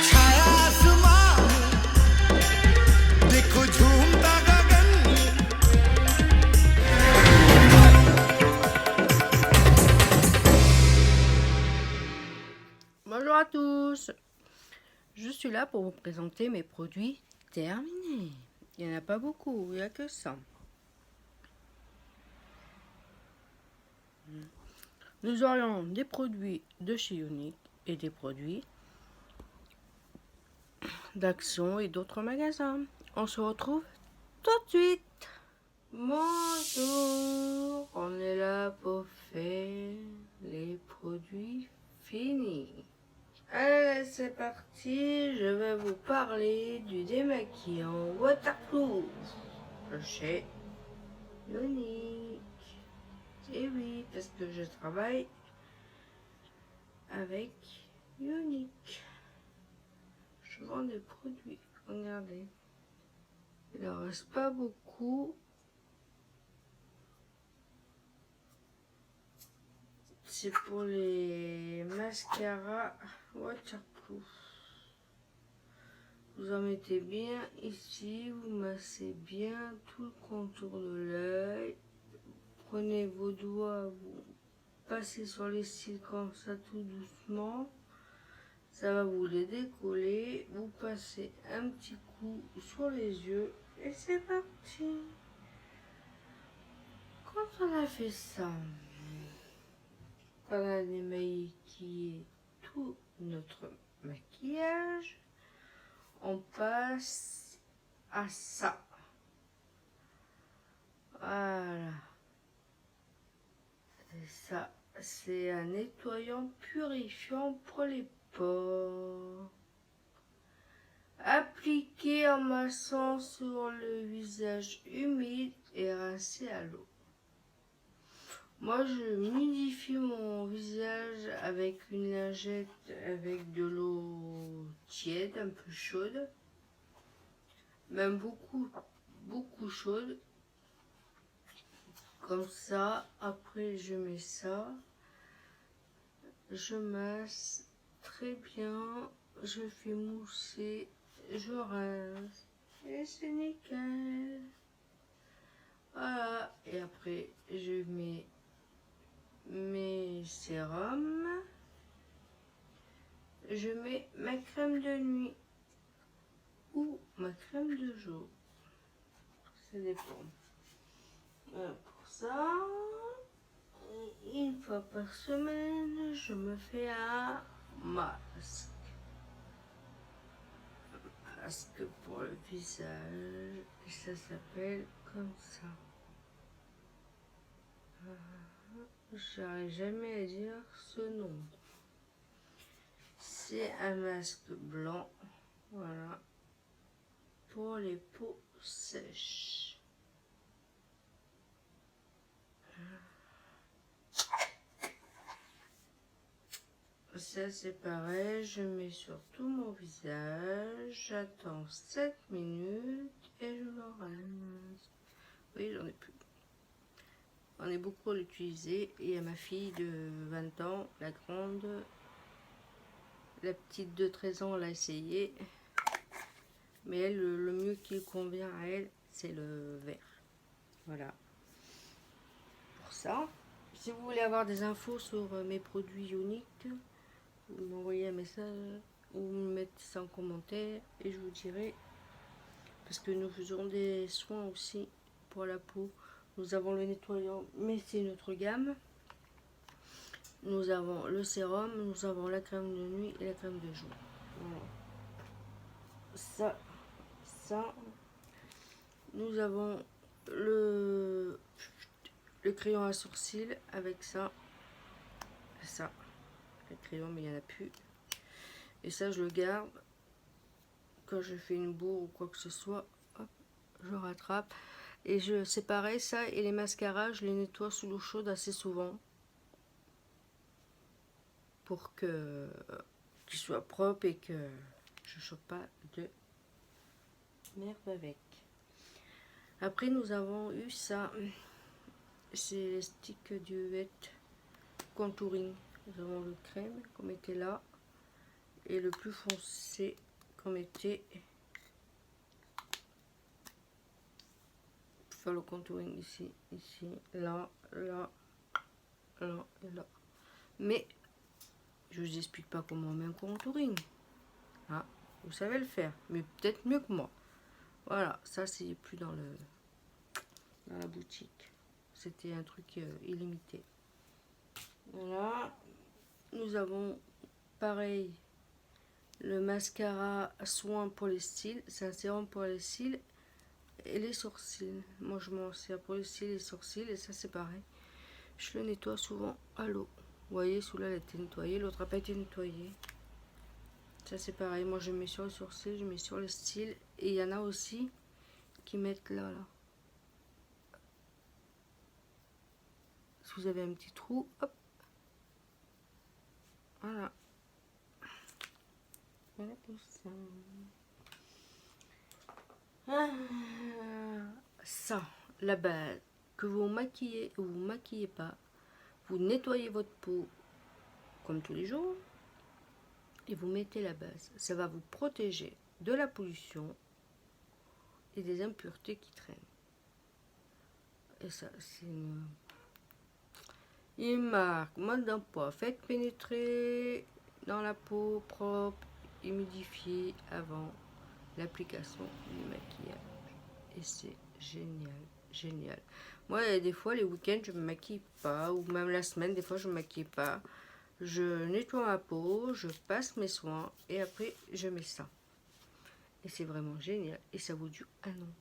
छाया आसमान देखो झूमता गगन Bonjour à tous, je suis là pour vous présenter mes produits terminés. Il n'y en a pas beaucoup, il n'y a que ça. Nous aurions des produits de chez Younique et des produits d'Action et d'autres magasins. On se retrouve tout de suite. Bonjour, on est là pour faire les produits finis. Allez, c'est parti, je vais vous parler du démaquillant waterproof chez Younique. Et oui, parce que je travaille avec Younique. Je vends des produits, regardez. Il en reste pas beaucoup. C'est pour les mascaras waterproof. Vous en mettez bien ici, vous massez bien tout le contour de l'œil. Prenez vos doigts, vous passez sur les cils comme ça tout doucement. Ça va vous les décoller. Vous passez un petit coup sur les yeux et c'est parti. Quand on a fait ça, on a démaquillé tout notre maquillage, on passe à ça. Voilà. Et ça, c'est un nettoyant purifiant pour les pores. Appliqué en massant sur le visage humide et rincé à l'eau. Moi, je humidifie mon visage avec une lingette avec de l'eau tiède, un peu chaude, même beaucoup chaude. Comme ça, après je mets ça, je masse très bien, je fais mousser, je rince et c'est nickel. Voilà, et après je mets mes sérums, je mets ma crème de nuit ou ma crème de jour, ça dépend. Voilà pour ça. Une fois par semaine, je me fais un masque. Masque pour le visage, et ça s'appelle comme ça. J'arrive jamais à dire ce nom. C'est un masque blanc, voilà, pour les peaux sèches. Ça c'est pareil, je mets sur tout mon visage, j'attends 7 minutes et je le rince. Oui, j'en ai plus. On est beaucoup à l'utiliser et à ma fille de 20 ans, la grande, la petite de 13 ans l'a essayé. Mais elle, le mieux qui convient à elle, c'est le vert. Voilà. Pour ça, si vous voulez avoir des infos sur mes produits Younique, vous m'envoyez un message ou vous me mettez ça en commentaire et je vous dirai. Parce que nous faisons des soins aussi pour la peau. Nous avons le nettoyant, mais c'est une autre gamme. Nous avons le sérum, nous avons la crème de nuit et la crème de jour. Voilà. Ça. Nous avons le crayon à sourcils avec ça. Le crayon, mais il n'y en a plus. Et ça, je le garde. Quand je fais une bourre ou quoi que ce soit, hop, je rattrape. Et c'est pareil, ça et les mascaras, je les nettoie sous l'eau chaude assez souvent. Pour qu'ils soient propres et que je ne chope pas de merde avec. Après, nous avons eu ça. C'est les sticks du Vette Contouring. Nous avons le crème qu'on mettait là. Et le plus foncé qu'on mettait. Pour faire le contouring ici, ici, là, là, là et là. Mais je vous explique pas comment on met un contouring. Ah, vous savez le faire, mais peut-être mieux que moi. Voilà, ça c'est plus dans la boutique. C'était un truc illimité. Voilà. Nous avons pareil le mascara soin pour les cils. C'est un sérum pour les cils et les sourcils. Moi je m'en sers pour les cils et les sourcils et ça c'est pareil. Je le nettoie souvent à l'eau. Vous voyez, celui-là elle a été nettoyé, l'autre n'a pas été nettoyé. Ça c'est pareil, moi je mets sur le sourcil, je mets sur le cils. Et il y en a aussi qui mettent là. Si vous avez un petit trou, hop. Voilà. Voilà pour ça. Ça, la base. Que vous maquillez ou vous maquillez pas, vous nettoyez votre peau comme tous les jours et vous mettez la base. Ça va vous protéger de la pollution et des impuretés qui traînent. Et ça, c'est une marque mode d'emploi. Faites pénétrer dans la peau propre, humidifiée avant l'application du maquillage. Et c'est génial, génial. Moi, des fois, les week-ends, je me maquille pas, ou même la semaine, des fois, je me maquille pas. Je nettoie ma peau, je passe mes soins, et après, je mets ça. Et c'est vraiment génial, et ça vous dure un an.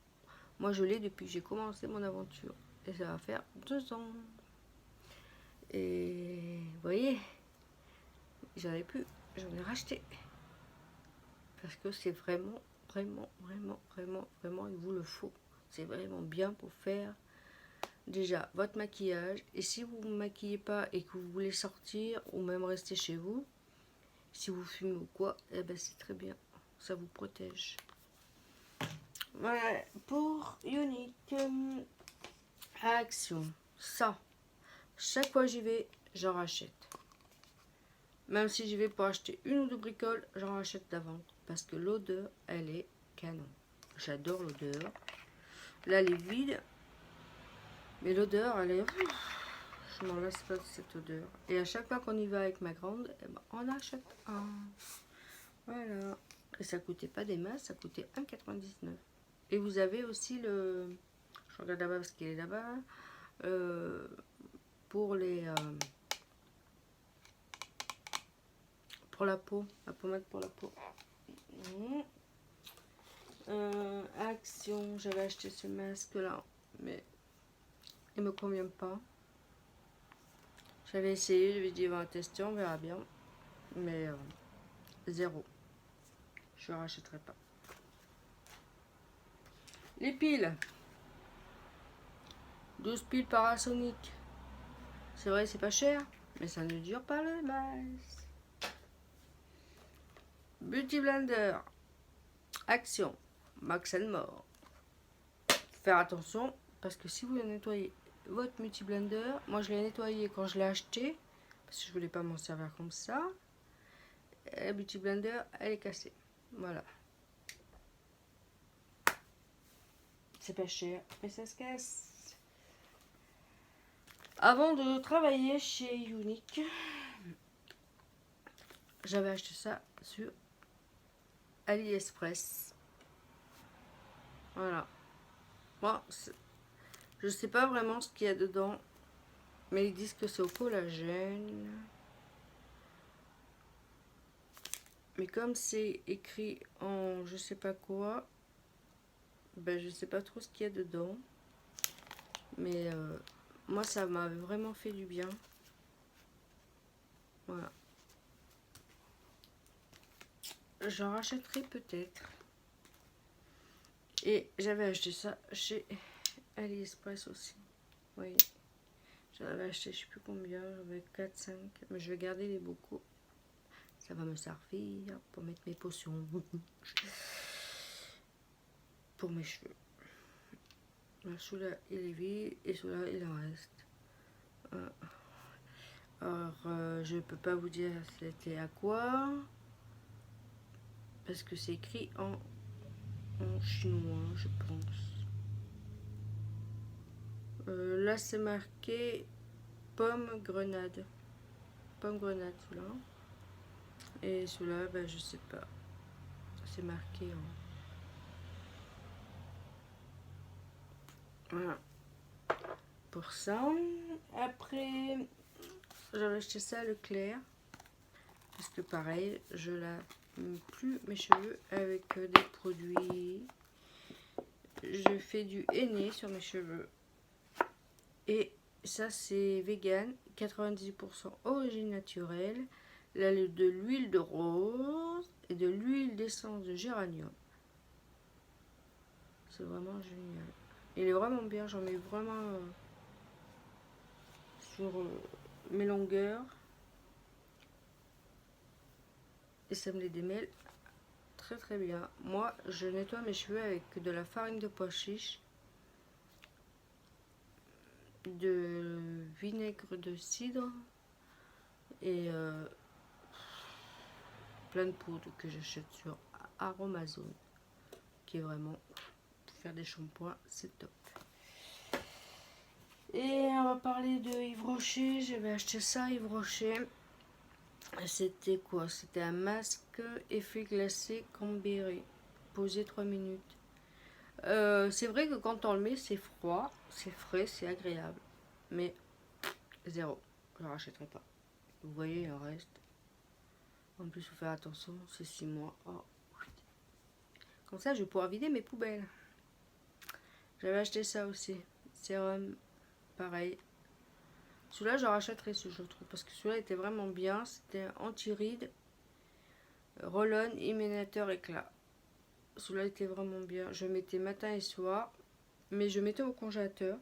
Moi, je l'ai depuis que j'ai commencé mon aventure, et ça va faire 2 ans. Et vous voyez, j'en ai plus, j'en ai racheté. Parce que c'est vraiment, vraiment, vraiment, vraiment, vraiment, il vous le faut. C'est vraiment bien pour faire déjà votre maquillage. Et si vous ne vous maquillez pas et que vous voulez sortir ou même rester chez vous, si vous fumez ou quoi, eh ben c'est très bien. Ça vous protège. Voilà, pour Unique Action. Ça, chaque fois j'y vais, j'en rachète. Même si j'y vais pour acheter une ou deux bricoles, j'en rachète d'avant. Parce que l'odeur, elle est canon. J'adore l'odeur. Là, elle est vide. Mais l'odeur, elle est... Je m'en lasse pas de cette odeur. Et à chaque fois qu'on y va avec ma grande, eh ben, on achète un. Voilà. Et ça coûtait pas des masses, ça coûtait 1,99 €. Et vous avez aussi le... Je regarde là-bas parce qu'il est là-bas. Pour les... pour la peau. La pommade pour la peau. Action. J'avais acheté ce masque-là. Mais il me convient pas. J'avais essayé, je lui ai dit, on va tester, on verra bien. Mais zéro. Je ne rachèterai pas. Les piles. 12 piles Parasonic. C'est vrai, c'est pas cher, mais ça ne dure pas le base. Beauty Blender. Action. Max and More. Faire attention, parce que si vous nettoyez votre Beauty Blender, moi je l'ai nettoyé quand je l'ai acheté, parce que je voulais pas m'en servir comme ça. La Beauty Blender, elle est cassée. Voilà. C'est pas cher, mais ça se casse. Avant de travailler chez Unique, j'avais acheté ça sur AliExpress. Voilà. Moi, je sais pas vraiment ce qu'il y a dedans, mais ils disent que c'est au collagène. Mais comme c'est écrit en je sais pas quoi, ben je sais pas trop ce qu'il y a dedans. Mais moi ça m'avait vraiment fait du bien. Voilà. J'en rachèterai peut-être. Et j'avais acheté ça chez AliExpress aussi. Vous voyez. J'avais acheté je sais plus combien, j'avais 4-5. Mais je vais garder les bocaux. Ça va me servir pour mettre mes potions. Pour mes cheveux. Celui-là il est vide et celui-là il en reste. Alors, je peux pas vous dire c'était à quoi. Parce que c'est écrit en chinois, je pense. Là, c'est marqué pomme grenade. Pomme grenade, celui-là. Et celui-là, ben, je sais pas. C'est marqué en... Voilà. Pour ça. Après, j'avais acheté ça à Leclerc. Parce que pareil, je lave plus mes cheveux avec des produits. Je fais du henné sur mes cheveux. Et ça, c'est vegan, 90% origine naturelle. Là, de l'huile de rose et de l'huile d'essence de géranium. C'est vraiment génial. Il est vraiment bien, j'en mets vraiment sur mes longueurs. Et ça me les démêle très très bien. Moi, je nettoie mes cheveux avec de la farine de pois chiche, de vinaigre de cidre et plein de poudre que j'achète sur Aromazone, qui est vraiment pour faire des shampoings, c'est top. Et on va parler de Yves Rocher. J'avais acheté ça, Yves Rocher. C'était quoi? C'était un masque effet glacé Cranberry, posé 3 minutes. C'est vrai que quand on le met, c'est froid, c'est frais, c'est agréable. Mais zéro, je ne rachèterai pas. Vous voyez, il en reste. En plus, il faut faire attention, c'est 6 mois. Oh. Comme ça, je vais pouvoir vider mes poubelles. J'avais acheté ça aussi. Sérum, pareil. Celui-là, je rachèterai ce, je trouve, parce que celui-là était vraiment bien. C'était anti-rides, roll-on, éliminateur éclat. Celui-là était vraiment bien. Je mettais matin et soir, mais je mettais au congélateur.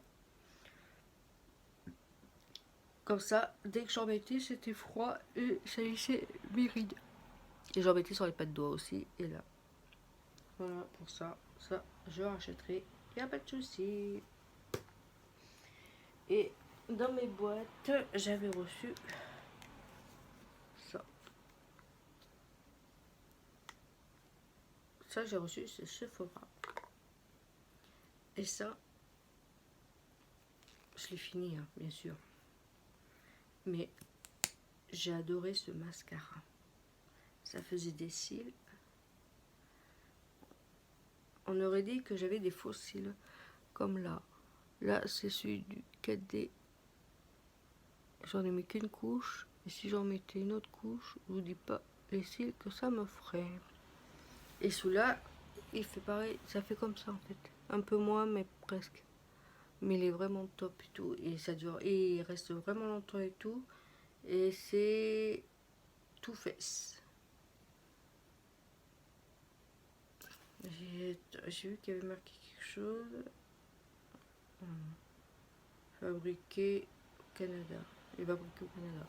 Comme ça, dès que j'en mettais, c'était froid et ça lissait mes rides. Et j'en mettais sur les pas de doigts aussi, et là. Voilà, pour ça, je rachèterai. Il n'y a pas de souci. Et dans mes boîtes, j'avais reçu ça. Ça, j'ai reçu, c'est Sephora. Et ça, je l'ai fini, hein, bien sûr. Mais j'ai adoré ce mascara. Ça faisait des cils. On aurait dit que j'avais des faux cils, comme là. Là, c'est celui du 4D. J'en ai mis qu'une couche. Et si j'en mettais une autre couche, je vous dis pas les cils que ça me ferait. Et celui-là, il fait pareil. Ça fait comme ça en fait. Un peu moins, mais presque. Mais il est vraiment top et tout. Et ça dure. Et il reste vraiment longtemps et tout. Et c'est tout fesse. J'ai vu qu'il y avait marqué quelque chose. Fabriqué au Canada. Il est fabriqué au Canada.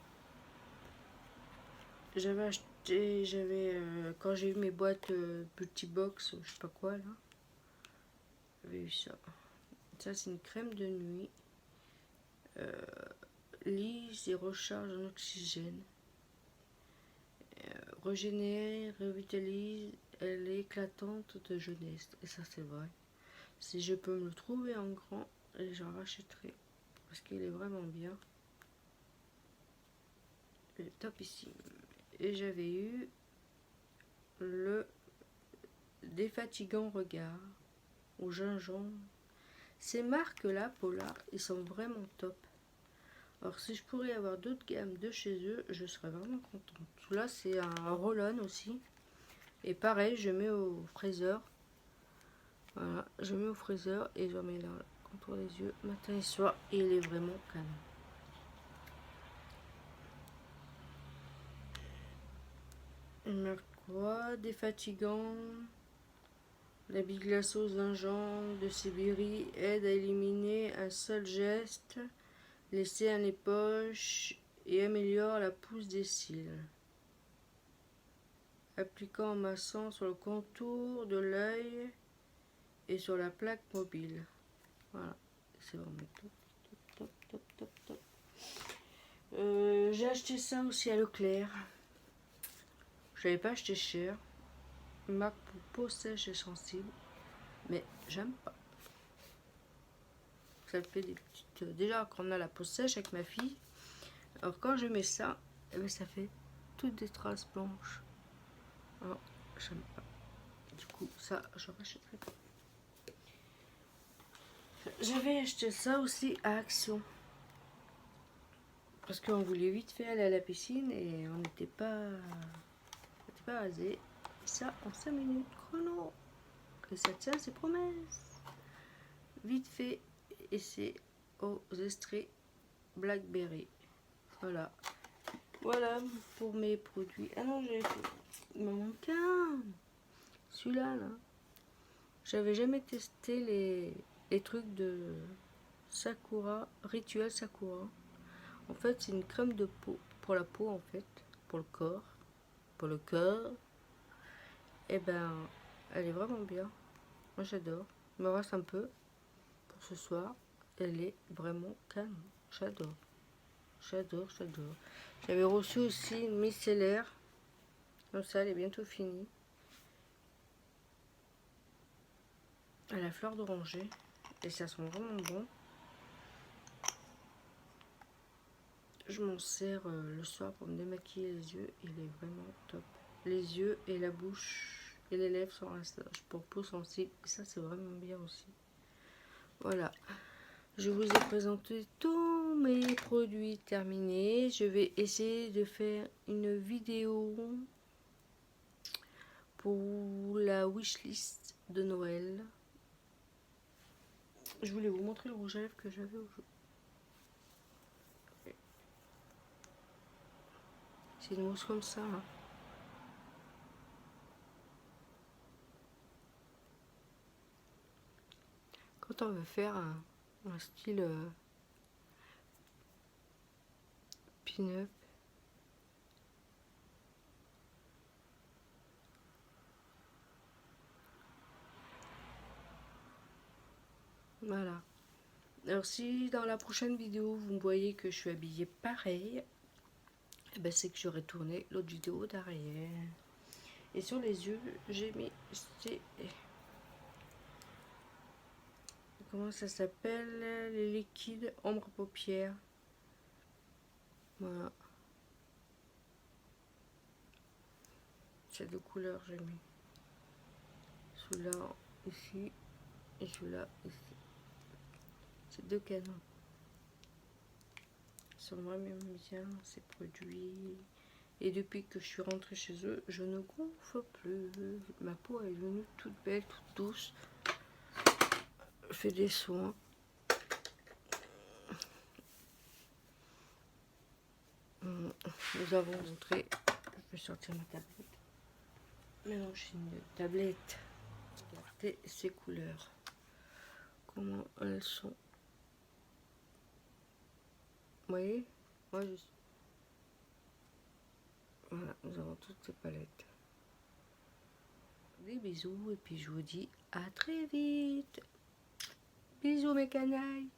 J'avais acheté, quand j'ai eu mes boîtes petit box, je sais pas quoi là, j'avais eu ça. Ça c'est une crème de nuit, lisse et recharge en oxygène, régénère, revitalise, elle est éclatante de jeunesse. Et ça c'est vrai. Si je peux me le trouver en grand, j'en rachèterai parce qu'il est vraiment bien. Il est topissime. Et j'avais eu le défatigant regard au gingembre. Ces marques là, Polar, ils sont vraiment top. Alors si je pourrais avoir d'autres gammes de chez eux, je serais vraiment contente. Là c'est un roll-on aussi. Et pareil, je mets au fraiseur. Voilà, je mets au fraiseur et je mets là, contre les yeux, matin et soir. Et il est vraiment canon. Une marque quoi? Défatigant. La biglace au gingembre de Sibérie aide à éliminer un seul geste, laisser un les poches et améliore la pousse des cils. Appliquant en massant sur le contour de l'œil et sur la plaque mobile. Voilà, c'est vraiment top, top, top, top, top. J'ai acheté ça aussi à Leclerc. Je l'avais pas acheté cher. Une marque pour peau sèche et sensible. Mais j'aime pas. Ça fait des petites... Déjà quand on a la peau sèche avec ma fille. Alors quand je mets ça, eh bien, ça fait toutes des traces blanches. Alors, j'aime pas. Du coup, ça, je rachèterai pas. J'avais acheté ça aussi à Action. Parce qu'on voulait vite fait aller à la piscine et on n'était pas rasé. Ça en 5 minutes chrono. Et ça tient ses promesses. Vite fait. Et c'est aux extraits Blackberry. Voilà. Voilà pour mes produits. Ah non, j'ai fait. Il m'en manque un. Celui-là, là. J'avais jamais testé les trucs de Sakura, Rituel Sakura. En fait, c'est une crème de peau, pour la peau en fait, pour le corps, pour le cœur. Et ben, elle est vraiment bien. Moi j'adore. Il me reste un peu pour ce soir. Elle est vraiment canon. J'adore. J'adore, j'adore. J'avais reçu aussi une micellaire. Comme ça, elle est bientôt finie. À la fleur d'oranger. Et ça sent vraiment bon. Je m'en sers le soir pour me démaquiller les yeux. Il est vraiment top. Les yeux et la bouche et les lèvres sont un stage pour peau sensible. Et ça, c'est vraiment bien aussi. Voilà. Je vous ai présenté tous mes produits terminés. Je vais essayer de faire une vidéo pour la wishlist de Noël. Je voulais vous montrer le rouge à lèvres que j'avais aujourd'hui. C'est une mousse comme ça. Hein. Quand on veut faire un style pin-up, voilà. Alors si dans la prochaine vidéo vous me voyez que je suis habillée pareil, eh ben, c'est que j'aurais tourné l'autre vidéo derrière. Et sur les yeux, j'ai mis comment ça s'appelle, les liquides ombre paupières. Voilà. C'est deux couleurs j'ai mis. Celui-là ici et celui-là ici. C'est deux canons. Ils sont vraiment bien ces produits. Et depuis que je suis rentrée chez eux, je ne gonfle plus. Ma peau est devenue toute belle, toute douce. Je fais des soins. Nous avons montré. Je peux sortir ma tablette. Maintenant, j'ai une tablette. Regardez ces couleurs. Comment elles sont. Vous voyez? Moi, je... Voilà, nous avons toutes ces palettes. Des bisous et puis je vous dis à très vite. Bisous mes canailles.